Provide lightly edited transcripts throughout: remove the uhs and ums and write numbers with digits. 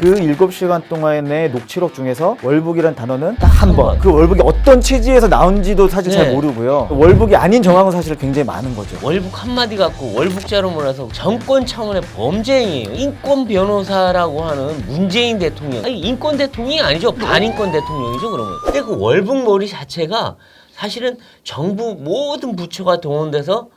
그 7시간 동안의 녹취록 중에서 월북이란 단어는 딱 한 번. 그 월북이 어떤 취지에서 나온지도 사실 잘 모르고요. 월북이 아닌 정황은 사실 굉장히 많은 거죠. 월북 한마디 갖고 월북자로 몰아서 정권 차원의 범죄행위예요. 인권 변호사라고 하는 문재인 대통령. 아니, 인권 대통령이 아니죠. 반인권 대통령이죠, 그러면. 근데 그 월북몰이 자체가 사실은 정부 모든 부처가 동원돼서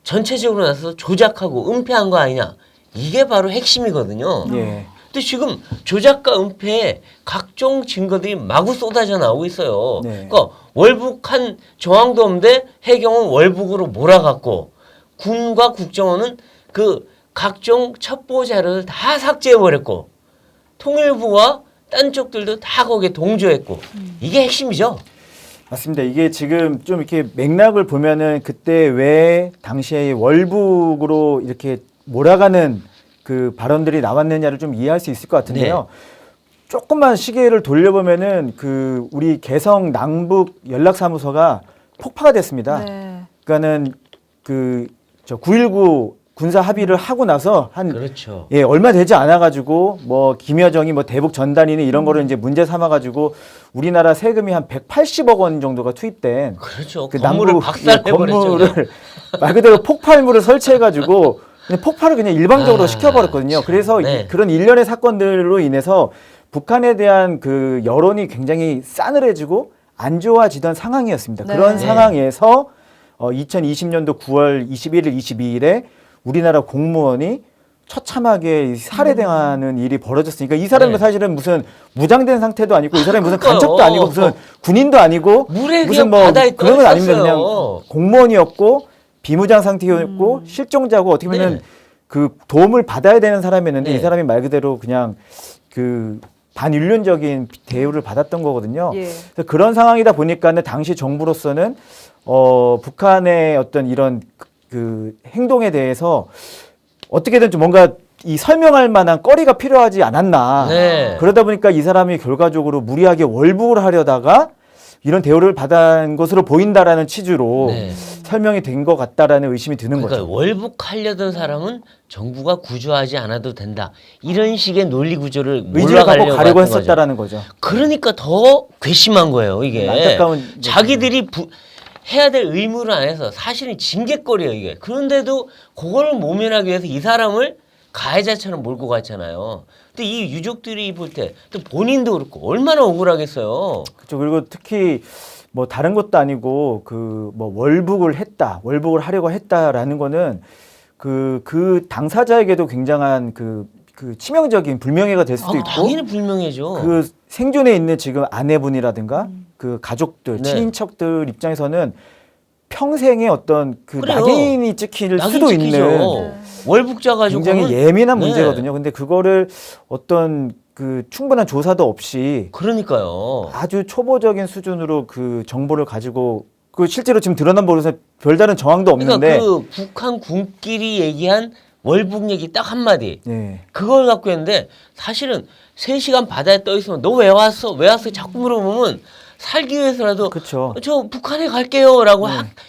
전체적으로 나서서 조작하고 은폐한 거 아니냐. 이게 바로 핵심이거든요. 예. 근데 지금 조작과 은폐에 각종 증거들이 마구 쏟아져 나오고 있어요. 네. 그러니까 월북한 정황도 없는데 해경은 월북으로 몰아갔고 군과 국정원은 그 각종 첩보 자료를 다 삭제해버렸고 통일부와 딴 쪽들도 다 거기에 동조했고 이게 핵심이죠. 맞습니다. 이게 지금 좀 이렇게 맥락을 보면은 그때 왜 당시에 월북으로 이렇게 몰아가는 그 발언들이 나왔느냐를 좀 이해할 수 있을 것 같은데요. 조금만 시계를 돌려보면은 그 우리 개성 남북 연락사무소가 폭파가 됐습니다. 네. 그러니까는 그 저 9.19 군사 합의를 하고 나서 한 그렇죠. 예, 얼마 되지 않아 가지고 뭐 김여정이 뭐 대북 전단이니 이런 거를 이제 문제 삼아 가지고 우리나라 세금이 한 180억 원 정도가 투입된 그렇죠. 그 건물을 남북 박살내버렸죠. 건물을 말 그대로 폭발물을 설치해 가지고 그냥 폭발을 그냥 일방적으로 시켜버렸거든요. 참, 그래서 네. 그런 일련의 사건들로 인해서 북한에 대한 그 여론이 굉장히 싸늘해지고 안 좋아지던 상황이었습니다. 네. 그런 네. 상황에서 2020년도 9월 21일, 22일에 우리나라 공무원이 처참하게 살해당하는 일이 벌어졌으니까 이 사람은 네. 사실은 무슨 무장된 상태도 아니고 이 사람이 무슨 그러니까요. 간첩도 아니고 무슨 군인도 아니고 물에 무슨 그냥 뭐 바다에 그런 건 아닙니다. 떠 그냥 있었어요. 공무원이었고 비무장 상태였고 실종자고 어떻게 보면 네. 그 도움을 받아야 되는 사람이었는데 네. 이 사람이 말 그대로 그냥 그 반인륜적인 대우를 받았던 거거든요. 예. 그래서 그런 상황이다 보니까는 당시 정부로서는 북한의 어떤 이런 그 행동에 대해서 어떻게든 좀 뭔가 이 설명할 만한 거리가 필요하지 않았나. 네. 그러다 보니까 이 사람이 결과적으로 무리하게 월북을 하려다가 이런 대우를 받은 것으로 보인다라는 취지로 네. 설명이 된 것 같다라는 의심이 드는 그러니까 거죠. 월북하려던 사람은 정부가 구조하지 않아도 된다. 이런 식의 논리 구조를 의지를 갖고 몰아가려고 가려고 했던 거죠. 했었다라는 거죠. 그러니까 더 괘씸한 거예요, 이게. 안타까운 자기들이 해야 될 의무를 안 해서 사실은 징계거리예요, 이게. 그런데도 그걸 모면하기 위해서 이 사람을 가해자처럼 몰고 갔잖아요. 근데 이 유족들이 볼 때 또 본인도 그렇고 얼마나 억울하겠어요. 그렇죠. 그리고 특히 뭐 다른 것도 아니고 그 뭐 월북을 하려고 했다라는 거는 그 당사자에게도 굉장한 그 치명적인 불명예가 될 수도 있고 당연히 불명예죠. 그 생존에 있는 지금 아내분이라든가 그 가족들, 네. 친인척들 입장에서는 평생의 어떤 그 그래요. 낙인이 찍힐 낙인 수도 찍히죠. 있는 월북자 가지고 굉장히 예민한 네. 문제거든요. 근데 그거를 어떤 그 충분한 조사도 없이 그러니까요. 아주 초보적인 수준으로 그 정보를 가지고 그 실제로 지금 드러난 보도에서 별다른 정황도 없는데 그러니까 그 북한 군끼리 얘기한 월북 얘기 딱 한마디. 예. 그걸 갖고 했는데 사실은 3시간 바다에 떠 있으면 너 왜 왔어? 왜 왔어? 자꾸 물어보면 살기 위해서라도 그렇죠. 저 북한에 갈게요라고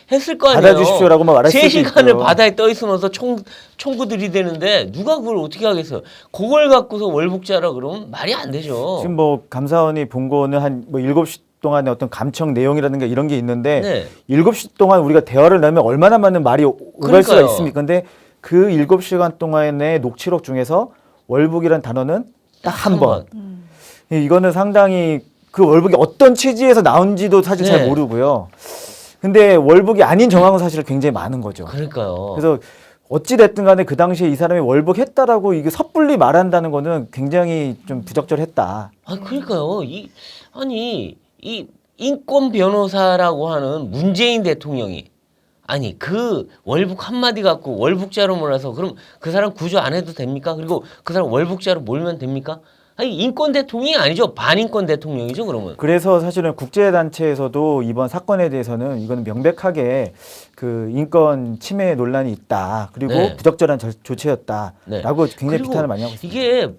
했을 거 아니에요. 받아주십시오라고 막 말할 수도 3시간을 있고요. 바다에 떠 있으면서 총구 들이대는데 누가 그걸 어떻게 하겠어요? 그걸 갖고서 월북자라 그러면 말이 안 되죠. 지금 뭐 감사원이 본 거는 한 뭐 7시 동안의 어떤 감청 내용이라든가 이런 게 있는데 네. 7시 동안 우리가 대화를 나누면 얼마나 많은 말이 오갈 수가 그러니까요. 있습니까? 근데 그 7시간 동안의 녹취록 중에서 월북이란 단어는 딱 한 번. 이거는 상당히 그 월북이 어떤 취지에서 나온지도 사실 네. 잘 모르고요. 근데 월북이 아닌 정황은 사실 굉장히 많은 거죠. 그러니까요. 그래서 어찌 됐든 간에 그 당시에 이 사람이 월북했다라고 이게 섣불리 말한다는 거는 굉장히 좀 부적절했다. 아, 그러니까요. 이 인권 변호사라고 하는 문재인 대통령이 아니 그 월북 한마디 갖고 월북자로 몰아서 그럼 그 사람 구조 안 해도 됩니까? 그리고 그 사람 월북자로 몰면 됩니까? 아니 인권 대통령이 아니죠. 반인권 대통령이죠. 그러면. 그래서 사실은 국제단체에서도 이번 사건에 대해서는 이거는 명백하게 그 인권 침해 논란이 있다. 그리고 네. 부적절한 조치였다라고 네. 굉장히 그리고 비판을 많이 하고 있습니다. 이게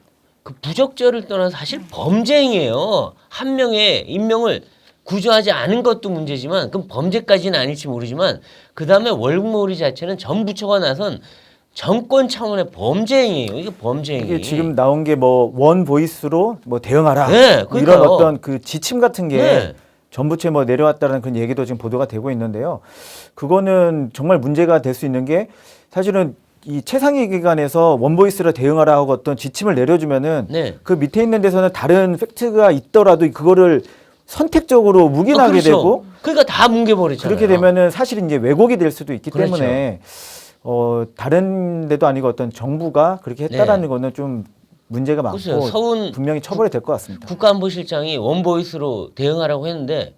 그 부적절을 떠나 사실 범죄행위예요. 한 명의 인명을 구조하지 않은 것도 문제지만 그럼 범죄까지는 아닐지 모르지만 그 다음에 월북몰이 자체는 전 부처가 나선 정권 차원의 범죄 행위예요. 이게 범죄 행위. 이게 지금 나온 게 뭐 원 보이스로 뭐 대응하라 네, 뭐 이런 그러니까요. 어떤 그 지침 같은 게 네. 정부처에 뭐 내려왔다는 그런 얘기도 지금 보도가 되고 있는데요. 그거는 정말 문제가 될 수 있는 게 사실은 이 최상위 기관에서 원보이스로 대응하라 하고 어떤 지침을 내려주면은 네. 그 밑에 있는 데서는 다른 팩트가 있더라도 그거를 선택적으로 묵인하게 그렇죠. 되고 그러니까 다 뭉개버리잖아요. 그렇게 되면은 사실 이제 왜곡이 될 수도 있기 그렇죠. 때문에 다른 데도 아니고 어떤 정부가 그렇게 했다라는 거는 좀 문제가 많고 보세요. 서훈 분명히 처벌이 될 것 같습니다. 국가안보실장이 원보이스로 대응하라고 했는데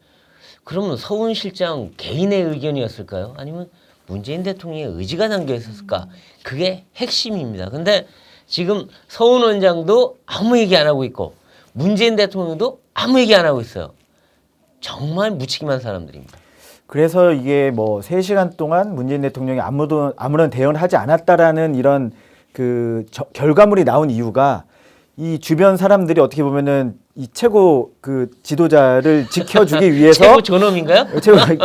그러면 서훈 실장 개인의 의견이었을까요? 아니면 문재인 대통령의 의지가 담겨 있었을까? 그게 핵심입니다. 근데 지금 서훈 원장도 아무 얘기 안 하고 있고 문재인 대통령도 아무 얘기 안 하고 있어요. 정말 무책임한 사람들입니다. 그래서 이게 뭐 3시간 동안 문재인 대통령이 아무런 대응을 하지 않았다라는 이런 그 결과물이 나온 이유가 이 주변 사람들이 어떻게 보면은 이 최고 그 지도자를 지켜주기 위해서 최고 존엄인가요?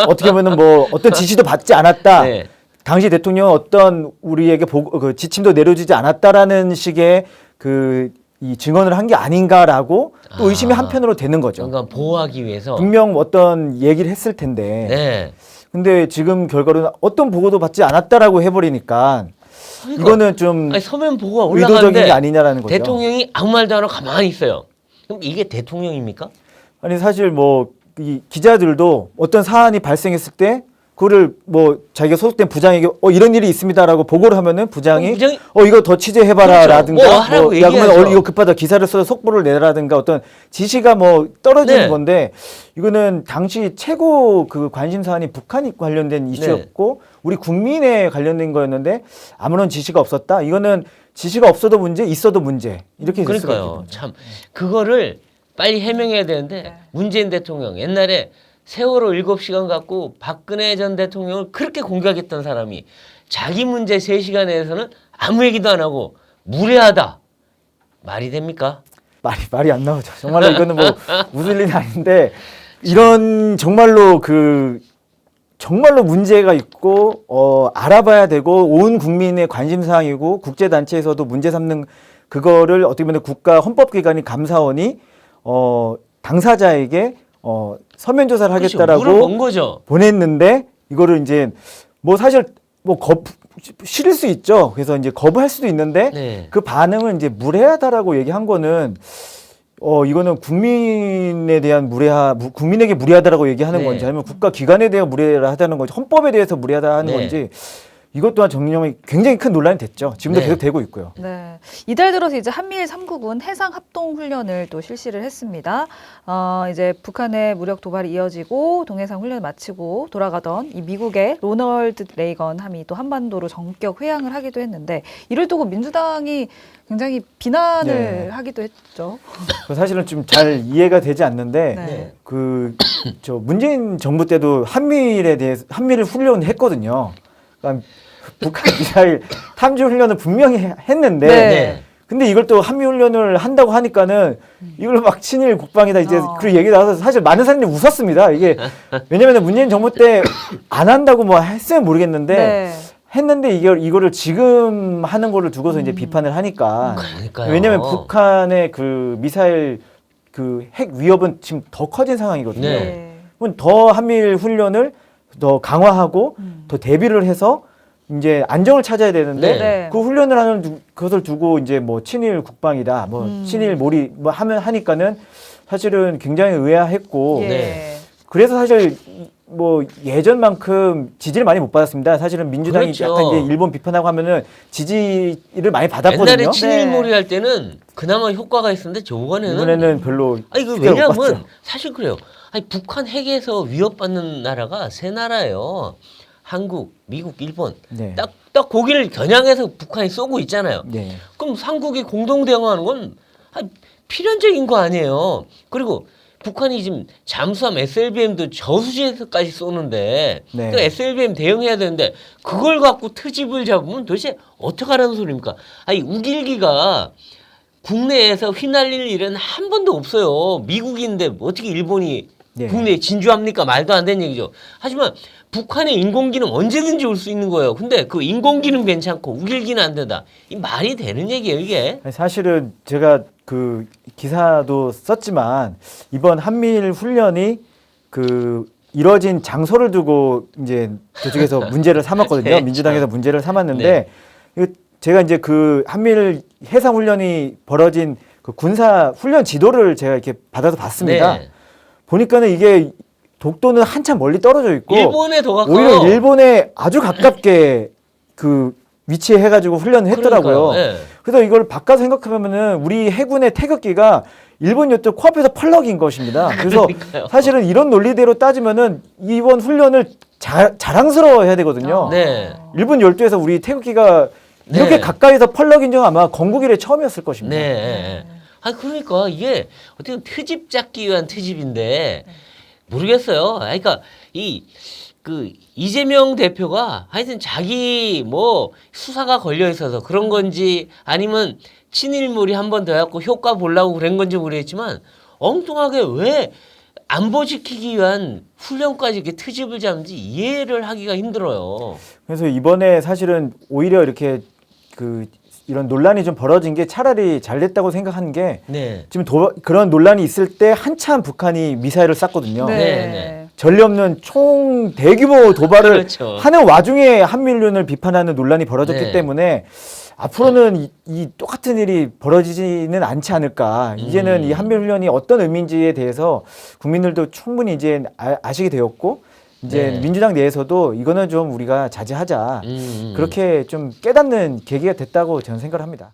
어떻게 보면은 뭐 어떤 지시도 받지 않았다. 네. 당시 대통령 어떤 우리에게 그 지침도 내려주지 않았다라는 식의 이 증언을 한 게 아닌가라고 또 의심이 한편으로 되는 거죠. 그러니까 보호하기 위해서. 분명 어떤 얘기를 했을 텐데. 네. 근데 지금 결과로는 어떤 보고도 받지 않았다라고 해버리니까 그러니까, 이거는 좀 아니, 서면 보고가 의도적인 올라가는데 게 아니냐라는 거죠. 대통령이 아무 말도 안 하고 가만히 있어요. 그럼 이게 대통령입니까? 아니 사실 뭐 이 기자들도 어떤 사안이 발생했을 때 그거를 뭐 자기가 소속된 부장에게 이런 일이 있습니다라고 보고를 하면은 부장이 이거 더 취재해봐라라든가 그렇죠. 뭐 하라고 야 그러면 얘기하죠. 이거 급하다 기사를 써서 속보를 내라든가 어떤 지시가 뭐 떨어지는 네. 건데 이거는 당시 최고 그 관심 사안이 북한이 관련된 이슈였고 우리 국민에 관련된 거였는데 아무런 지시가 없었다. 이거는 지시가 없어도 문제, 있어도 문제 이렇게 됐을 수가 그러니까요. 있거든요. 참 그거를 빨리 해명해야 되는데 문재인 대통령 옛날에 세월호 7시간 갖고 박근혜 전 대통령을 그렇게 공격했던 사람이 자기 문제 3시간에서는 아무 얘기도 안 하고 무례하다. 말이 됩니까? 말이 안 나오죠. 정말로 이거는 뭐 웃을 일이 아닌데 이런 정말로 정말로 문제가 있고 알아봐야 되고 온 국민의 관심 사항이고 국제 단체에서도 문제 삼는 그거를 어떻게 보면 국가 헌법기관인 감사원이 당사자에게 서면 조사를 하겠다라고 물어본 거죠. 보냈는데 이거를 이제 뭐 사실 뭐 싫을 수 있죠. 그래서 이제 거부할 수도 있는데 네. 그 반응은 이제 무례하다라고 얘기한 거는 이거는 국민에 대한 국민에게 무례하다라고 얘기하는 네. 건지 아니면 국가 기관에 대해 무례하다는 건지 헌법에 대해서 무례하다 하는 네. 건지 이것 또한 정령이 굉장히 큰 논란이 됐죠. 지금도 네. 계속 되고 있고요. 네, 이달 들어서 이제 한미일 3국은 해상 합동 훈련을 또 실시를 했습니다. 이제 북한의 무력 도발이 이어지고 동해상 훈련을 마치고 돌아가던 이 미국의 로널드 레이건 함이 또 한반도로 전격 회항을 하기도 했는데 이를 두고 민주당이 굉장히 비난을 네. 하기도 했죠. 사실은 좀 잘 이해가 되지 않는데 네. 저 문재인 정부 때도 한미를 훈련했거든요. 그러니까 북한 미사일 탐지 훈련을 분명히 했는데 네. 근데 이걸 또 한미 훈련을 한다고 하니까는 이걸 막 친일 국방이다 이제 그 얘기 나와서 사실 많은 사람들이 웃었습니다. 이게 왜냐면 문재인 정부 때 안 한다고 뭐 했으면 모르겠는데 네. 했는데 이거를 지금 하는 거를 두고서 이제 비판을 하니까 그러니까요. 왜냐면 북한의 그 미사일 그 핵 위협은 지금 더 커진 상황이거든요. 네. 그럼 더 한미일 훈련을 더 강화하고 더 대비를 해서 이제 안정을 찾아야 되는데 네. 그 훈련을 하는 그것을 두고 이제 뭐 친일 국방이다, 뭐 친일 몰이 뭐 하니까는 사실은 굉장히 의아했고 예. 네. 그래서 사실 뭐 예전만큼 지지를 많이 못 받았습니다. 사실은 민주당이 그렇죠. 약간 이제 일본 비판하고 하면은 지지를 많이 받았거든요. 옛날에 친일몰이 네. 할 때는 그나마 효과가 있었는데 이번에는 별로 아니 그 효과가 못 왜냐면 봤죠. 사실 그래요. 아니 북한 핵에서 위협받는 나라가 3나라예요. 한국, 미국, 일본. 네. 딱 거기를 겨냥해서 북한이 쏘고 있잖아요. 네. 그럼 삼국이 공동 대응하는 건 필연적인 거 아니에요. 그리고 북한이 지금 잠수함 SLBM도 저수지에서까지 쏘는데 네. 그 SLBM 대응해야 되는데 그걸 갖고 트집을 잡으면 도대체 어떻게 하라는 소리입니까? 아니 우길기가 국내에서 휘날릴 일은 한 번도 없어요. 미국인데 어떻게 일본이 예. 국내에 진주합니까? 말도 안 되는 얘기죠. 하지만 북한의 인공기는 언제든지 올 수 있는 거예요. 근데 그 인공기는 괜찮고 우길기는 안 된다. 이 말이 되는 얘기예요, 이게. 사실은 제가 그 기사도 썼지만 이번 한미일 훈련이 그 이뤄진 장소를 두고 이제 저쪽에서 문제를 삼았거든요. 네, 민주당에서 참. 문제를 삼았는데 제가 이제 그 한미일 해상 훈련이 벌어진 그 군사 훈련 지도를 제가 이렇게 받아서 봤습니다. 네. 보니까는 이게 독도는 한참 멀리 떨어져 있고 일본에 더 가까워. 오히려 일본에 아주 가깝게 그 위치해 가지고 훈련을 했더라고요. 그러니까요. 예. 그래서 이걸 바꿔 생각하면은 우리 해군의 태극기가 일본 요트 코앞에서 펄럭인 것입니다. 그래서 그러니까요. 사실은 이런 논리대로 따지면은 이번 훈련을 자랑스러워해야 되거든요. 네. 일본 열도에서 우리 태극기가 이렇게 네. 가까이서 펄럭인 적 아마 건국 이래 처음이었을 것입니다. 네. 아 그러니까 이게 어떻게 보면 트집 잡기 위한 트집인데 모르겠어요. 그러니까 그 이재명 대표가 하여튼 자기 뭐 수사가 걸려 있어서 그런 건지 아니면 친일물이 한 번 더 해갖고 효과 보려고 그런 건지 모르겠지만 엉뚱하게 왜 안보 지키기 위한 훈련까지 이렇게 트집을 잡는지 이해를 하기가 힘들어요. 그래서 이번에 사실은 오히려 이렇게 그 이런 논란이 좀 벌어진 게 차라리 잘 됐다고 생각하는 게 네. 지금 그런 논란이 있을 때 한참 북한이 미사일을 쐈거든요. 네. 네. 전례 없는 총 대규모 도발을 그렇죠. 하는 와중에 한미일련을 비판하는 논란이 벌어졌기 네. 때문에 앞으로는 이 똑같은 일이 벌어지지는 않지 않을까. 이제는 이 한미훈련이 어떤 의미인지에 대해서 국민들도 충분히 이제 아시게 되었고 이제 네. 민주당 내에서도 이거는 좀 우리가 자제하자. 그렇게 좀 깨닫는 계기가 됐다고 저는 생각을 합니다.